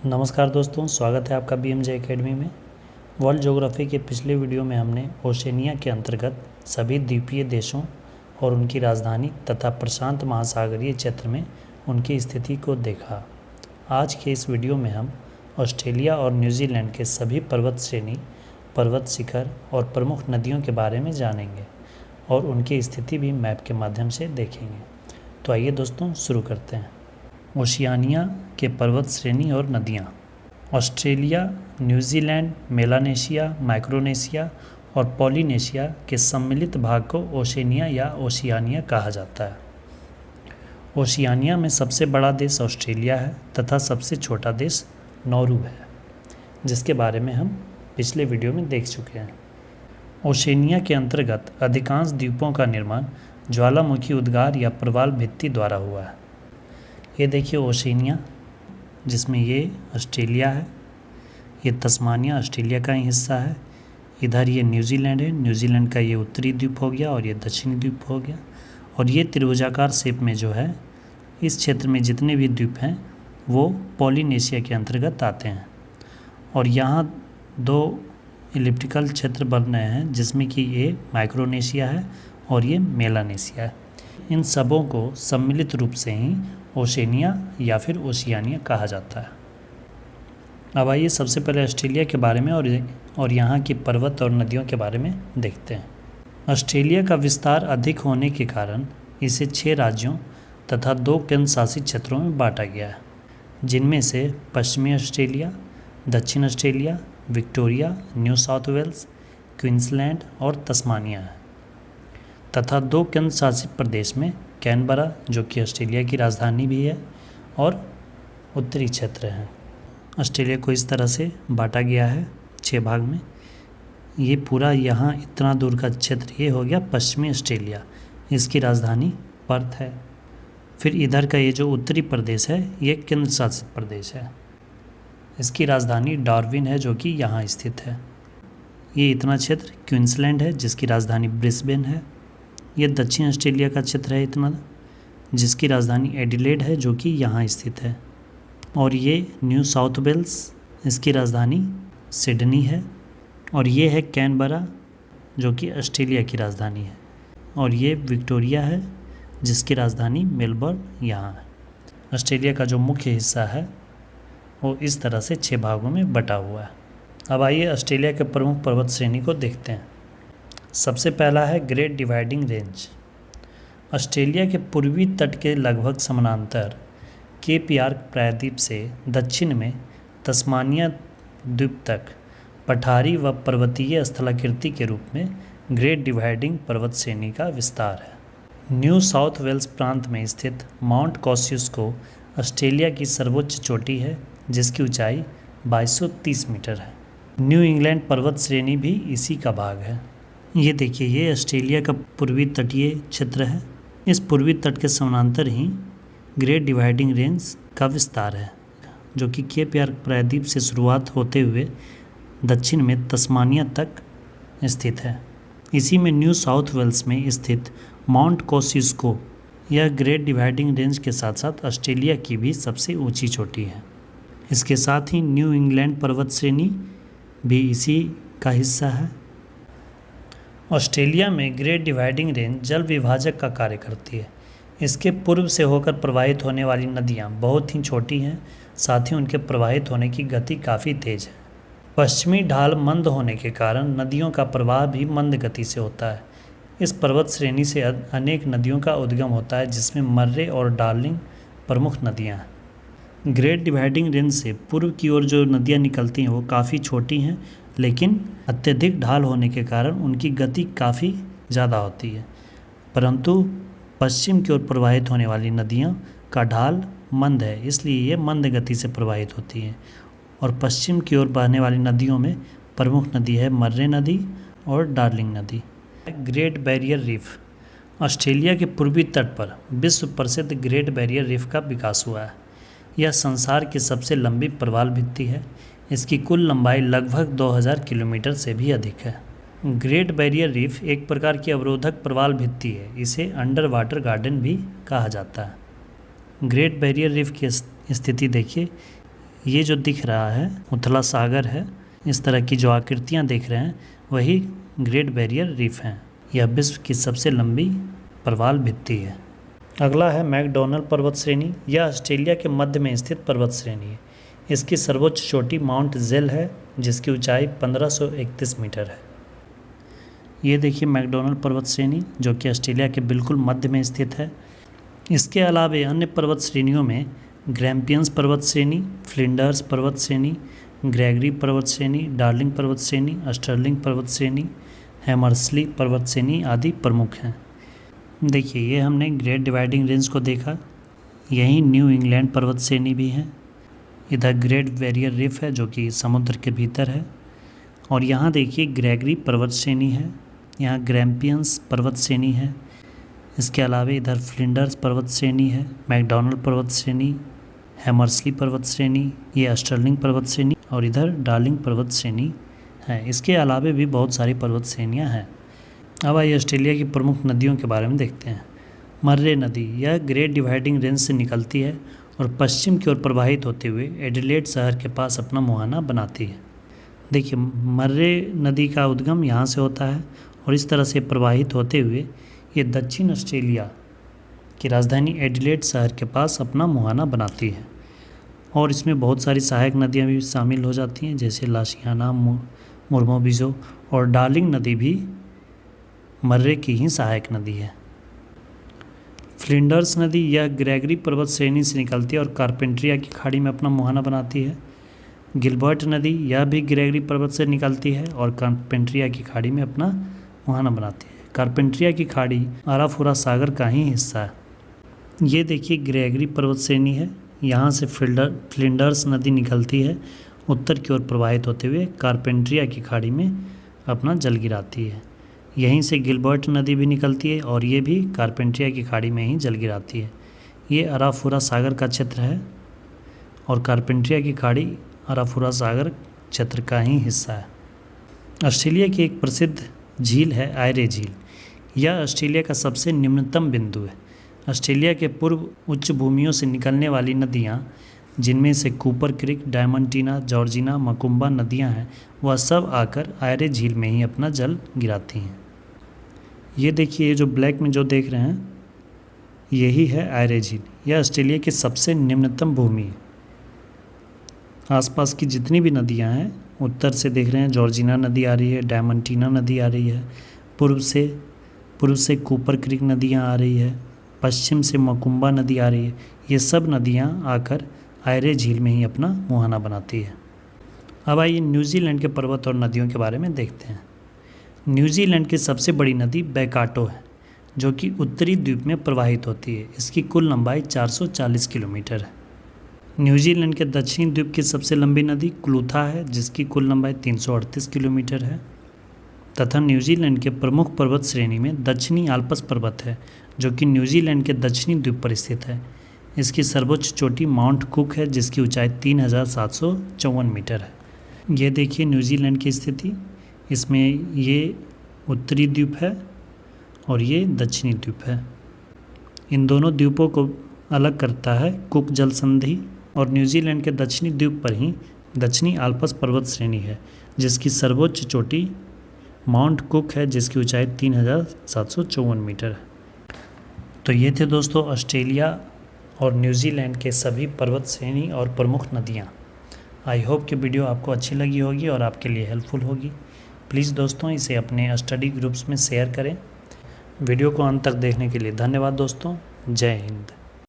नमस्कार दोस्तों, स्वागत है आपका BMJ एकेडमी में। वर्ल्ड ज्योग्राफी के पिछले वीडियो में हमने ओशनिया के अंतर्गत सभी द्वीपीय देशों और उनकी राजधानी तथा प्रशांत महासागरीय क्षेत्र में उनकी स्थिति को देखा। आज के इस वीडियो में हम ऑस्ट्रेलिया और न्यूजीलैंड के सभी पर्वत श्रेणी, पर्वत शिखर और प्रमुख नदियों के बारे में जानेंगे और उनकी स्थिति भी मैप के माध्यम से देखेंगे। तो आइए दोस्तों शुरू करते हैं। ओशियानिया के पर्वत श्रेणी और नदियाँ। ऑस्ट्रेलिया, न्यूजीलैंड, मेलानेशिया, माइक्रोनेशिया और पॉलिनेशिया के सम्मिलित भाग को ओशनिया या ओशियानिया कहा जाता है। ओशियानिया में सबसे बड़ा देश ऑस्ट्रेलिया है तथा सबसे छोटा देश नौरू है, जिसके बारे में हम पिछले वीडियो में देख चुके हैं। ओशनिया के अंतर्गत अधिकांश द्वीपों का निर्माण ज्वालामुखी उद्गार या प्रवाल भित्ति द्वारा हुआ है। ये देखिए ओशनिया, जिसमें ये ऑस्ट्रेलिया है, ये तस्मानिया ऑस्ट्रेलिया का ही हिस्सा है। इधर ये न्यूजीलैंड है, न्यूजीलैंड का ये उत्तरी द्वीप हो गया और ये दक्षिणी द्वीप हो गया। और ये त्रिभुजाकार शेप में जो है, इस क्षेत्र में जितने भी द्वीप हैं वो पॉलिनेशिया के अंतर्गत आते हैं। और यहाँ दो इलिप्टिकल क्षेत्र बन रहे हैं, जिसमें कि ये माइक्रोनेशिया है और ये मेलानेशिया है। इन सबों को सम्मिलित रूप से ही ओशनिया या फिर ओशियानिया कहा जाता है। अब आइए सबसे पहले ऑस्ट्रेलिया के बारे में और यहाँ की पर्वत और नदियों के बारे में देखते हैं। ऑस्ट्रेलिया का विस्तार अधिक होने के कारण इसे 6 राज्यों तथा 2 केंद्र शासित क्षेत्रों में बांटा गया है, जिनमें से पश्चिमी ऑस्ट्रेलिया, दक्षिण Australia, Victoria, New South Wales, Queensland और तस्मानिया है। तथा 2 केंद्र शासित प्रदेश में कैनबरा, जो कि ऑस्ट्रेलिया की राजधानी भी है, और उत्तरी क्षेत्र हैं। ऑस्ट्रेलिया को इस तरह से बांटा गया है 6 भाग में। ये पूरा यहाँ इतना दूर का क्षेत्र ये हो गया पश्चिमी ऑस्ट्रेलिया, इसकी राजधानी पर्थ है। फिर इधर का ये जो उत्तरी प्रदेश है ये केंद्र शासित प्रदेश है, इसकी राजधानी डार्विन है, जो कि यहाँ स्थित है। ये इतना क्षेत्र क्वींसलैंड है, जिसकी राजधानी ब्रिस्बेन है। ये दक्षिण ऑस्ट्रेलिया का क्षेत्र है इतना, जिसकी राजधानी एडिलेड है, जो कि यहाँ स्थित है। और ये न्यू साउथ वेल्स, इसकी राजधानी सिडनी है। और ये है कैनबरा, जो कि ऑस्ट्रेलिया की राजधानी है। और ये विक्टोरिया है, जिसकी राजधानी मेलबर्न यहाँ है। ऑस्ट्रेलिया का जो मुख्य हिस्सा है वो इस तरह से 6 भागों में बटा हुआ है। अब आइए ऑस्ट्रेलिया के प्रमुख पर्वत श्रेणी को देखते हैं। सबसे पहला है ग्रेट डिवाइडिंग रेंज। ऑस्ट्रेलिया के पूर्वी तट के लगभग समानांतर केप यार्क प्रायद्वीप से दक्षिण में तस्मानिया द्वीप तक पठारी व पर्वतीय स्थलाकृति के रूप में ग्रेट डिवाइडिंग पर्वत श्रेणी का विस्तार है। न्यू साउथ वेल्स प्रांत में स्थित माउंट कॉस्यूस्को ऑस्ट्रेलिया की सर्वोच्च चोटी है, जिसकी ऊंचाई 2230 मीटर है। न्यू इंग्लैंड पर्वत श्रेणी भी इसी का भाग है। ये देखिए, ये ऑस्ट्रेलिया का पूर्वी तटीय क्षेत्र है। इस पूर्वी तट के समानांतर ही ग्रेट डिवाइडिंग रेंज का विस्तार है, जो कि केप यार्क प्रायद्वीप से शुरुआत होते हुए दक्षिण में तस्मानिया तक स्थित है। इसी में न्यू साउथ वेल्स में स्थित माउंट कॉस्यूस्को, यह ग्रेट डिवाइडिंग रेंज के साथ साथ ऑस्ट्रेलिया की भी सबसे ऊंची चोटी है। इसके साथ ही न्यू इंग्लैंड पर्वत श्रेणी भी इसी का हिस्सा है। ऑस्ट्रेलिया में ग्रेट डिवाइडिंग रेंज जल विभाजक का कार्य करती है। इसके पूर्व से होकर प्रवाहित होने वाली नदियाँ बहुत ही छोटी हैं, साथ ही उनके प्रवाहित होने की गति काफ़ी तेज़ है। पश्चिमी ढाल मंद होने के कारण नदियों का प्रवाह भी मंद गति से होता है। इस पर्वत श्रेणी से अनेक नदियों का उद्गम होता है, जिसमें मर्रे और डार्लिंग प्रमुख नदियाँ हैं। ग्रेट डिवाइडिंग रेंज से पूर्व की ओर जो नदियाँ निकलती हैं वो काफ़ी छोटी हैं, लेकिन अत्यधिक ढाल होने के कारण उनकी गति काफ़ी ज़्यादा होती है। परंतु पश्चिम की ओर प्रवाहित होने वाली नदियों का ढाल मंद है, इसलिए ये मंद गति से प्रवाहित होती हैं। और पश्चिम की ओर बहने वाली नदियों में प्रमुख नदी है मर्रे नदी और डार्लिंग नदी। Great barrier reef. ऑस्ट्रेलिया के पूर्वी तट पर विश्व प्रसिद्ध ग्रेट बैरियर रीफ का विकास हुआ है। यह संसार की सबसे लंबी प्रवाल भित्ति है। इसकी कुल लंबाई लगभग 2000 किलोमीटर से भी अधिक है। ग्रेट बैरियर रीफ एक प्रकार की अवरोधक प्रवाल भित्ति है। इसे अंडर वाटर गार्डन भी कहा जाता है। ग्रेट बैरियर रीफ की स्थिति देखिए, ये जो दिख रहा है उथला सागर है। इस तरह की जो आकृतियाँ देख रहे हैं वही ग्रेट बैरियर रीफ हैं। यह विश्व की सबसे लंबी प्रवाल भित्ति है। अगला है मैकडोनल्ड पर्वत श्रेणी। यह ऑस्ट्रेलिया के मध्य में स्थित पर्वत श्रेणी है। इसकी सर्वोच्च चोटी माउंट जेल है जिसकी ऊंचाई 1531 मीटर है। ये देखिए मैकडोनल्ड पर्वत श्रेणी जो कि ऑस्ट्रेलिया के बिल्कुल मध्य में स्थित है। इसके अलावा अन्य पर्वत श्रेणियों में ग्रैम्पियंस पर्वत श्रेणी, फ्लिंडर्स पर्वत श्रेणी, ग्रेगरी पर्वत श्रेणी, डार्लिंग पर्वत श्रेणी, स्टर्लिंग पर्वत श्रेणी, हैमर्सली पर्वत श्रेणी आदि प्रमुख हैं। देखिए ये हमने ग्रेट डिवाइडिंग रेंज को देखा। यहीं न्यू इंग्लैंड पर्वत श्रेणी भी है। इधर ग्रेट बैरियर रीफ है जो कि समुद्र के भीतर है। और यहाँ देखिए ग्रेगरी पर्वत श्रेणी है, यहाँ ग्रैम्पियंस पर्वत श्रेणी है। इसके अलावा इधर फ्लिंडर्स पर्वत श्रेणी है, मैकडोनल्ड पर्वत श्रेणी, हैमर्सली पर्वत श्रेणी, ये स्टर्लिंग पर्वत श्रेणी और इधर डार्लिंग पर्वत श्रेणी है। इसके अलावा भी बहुत सारी पर्वत श्रेणियाँ हैं। अब आइए ऑस्ट्रेलिया की प्रमुख नदियों के बारे में देखते हैं। मर्रे नदी यह ग्रेट डिवाइडिंग रेंज से निकलती है और पश्चिम की ओर प्रवाहित होते हुए एडिलेड शहर के पास अपना मुहाना बनाती है। देखिए मर्रे नदी का उद्गम यहाँ से होता है और इस तरह से प्रवाहित होते हुए ये दक्षिण ऑस्ट्रेलिया की राजधानी एडिलेड शहर के पास अपना मुहाना बनाती है। और इसमें बहुत सारी सहायक नदियाँ भी शामिल हो जाती हैं जैसे लाशियाना, मुर्मोबिजो और डार्लिंग नदी भी मर्रे की ही सहायक नदी है। फ्लिंडर्स नदी यह ग्रेगरी पर्वत श्रेणी से निकलती है और कारपेंट्रिया की खाड़ी में अपना मुहाना बनाती है। गिलबर्ट नदी यह भी ग्रेगरी पर्वत से निकलती है और कारपेंट्रिया की खाड़ी में अपना मुहाना बनाती है। कारपेंट्रिया की खाड़ी आराफुरा सागर का ही हिस्सा है। ये देखिए ग्रेगरी पर्वत श्रेणी है, यहाँ से फ्लिंडर्स नदी निकलती है, उत्तर की ओर प्रवाहित होते हुए कारपेंट्रिया की खाड़ी में अपना जल गिराती है। यहीं से गिलबर्ट नदी भी निकलती है और ये भी कारपेंट्रिया की खाड़ी में ही जल गिराती है। ये आराफुरा सागर का क्षेत्र है और कारपेंट्रिया की खाड़ी आराफुरा सागर क्षेत्र का ही हिस्सा है। ऑस्ट्रेलिया की एक प्रसिद्ध झील है आयरे झील। यह ऑस्ट्रेलिया का सबसे निम्नतम बिंदु है। ऑस्ट्रेलिया के पूर्व उच्च भूमियों से निकलने वाली नदियाँ जिनमें से कूपर क्रिक, डायमंटीना, जॉर्जिना, मकुम्बा नदियाँ हैं वह सब आकर आयरे झील में ही अपना जल गिराती हैं। ये देखिए ये जो ब्लैक में जो देख रहे हैं यही है आयरे झील। यह ऑस्ट्रेलिया की सबसे निम्नतम भूमि है। आसपास की जितनी भी नदियाँ हैं उत्तर से देख रहे हैं जॉर्जिना नदी आ रही है, डायमंटीना नदी आ रही है, पूर्व से कूपर क्रिक नदियाँ आ रही है, पश्चिम से मकुम्बा नदी आ रही है। ये सब नदियाँ आकर आयरे झील में ही अपना मुहाना बनाती है। अब आइए न्यूजीलैंड के पर्वत और नदियों के बारे में देखते हैं। न्यूजीलैंड की सबसे बड़ी नदी बैकाटो है जो कि उत्तरी द्वीप में प्रवाहित होती है। इसकी कुल लंबाई 440 किलोमीटर है। न्यूजीलैंड के दक्षिणी द्वीप की सबसे लंबी नदी क्लूथा है जिसकी कुल लंबाई 338 किलोमीटर है तथा न्यूजीलैंड के प्रमुख पर्वत श्रेणी में दक्षिणी आल्प्स पर्वत है जो कि न्यूजीलैंड के दक्षिणी द्वीप पर स्थित है। इसकी सर्वोच्च चोटी माउंट कुक है जिसकी ऊंचाई 3754 मीटर है। ये देखिए न्यूजीलैंड की स्थिति, इसमें ये उत्तरी द्वीप है और ये दक्षिणी द्वीप है। इन दोनों द्वीपों को अलग करता है कुक जल संधि और न्यूजीलैंड के दक्षिणी द्वीप पर ही दक्षिणी आल्प्स पर्वत श्रेणी है जिसकी सर्वोच्च चोटी माउंट कुक है जिसकी ऊंचाई 3754 मीटर है। तो ये थे दोस्तों ऑस्ट्रेलिया और न्यूजीलैंड के सभी पर्वत श्रेणी और प्रमुख नदियाँ। आई होप कि वीडियो आपको अच्छी लगी होगी और आपके लिए हेल्पफुल होगी। प्लीज़ दोस्तों इसे अपने स्टडी ग्रुप्स में शेयर करें। वीडियो को अंत तक देखने के लिए धन्यवाद दोस्तों। जय हिंद।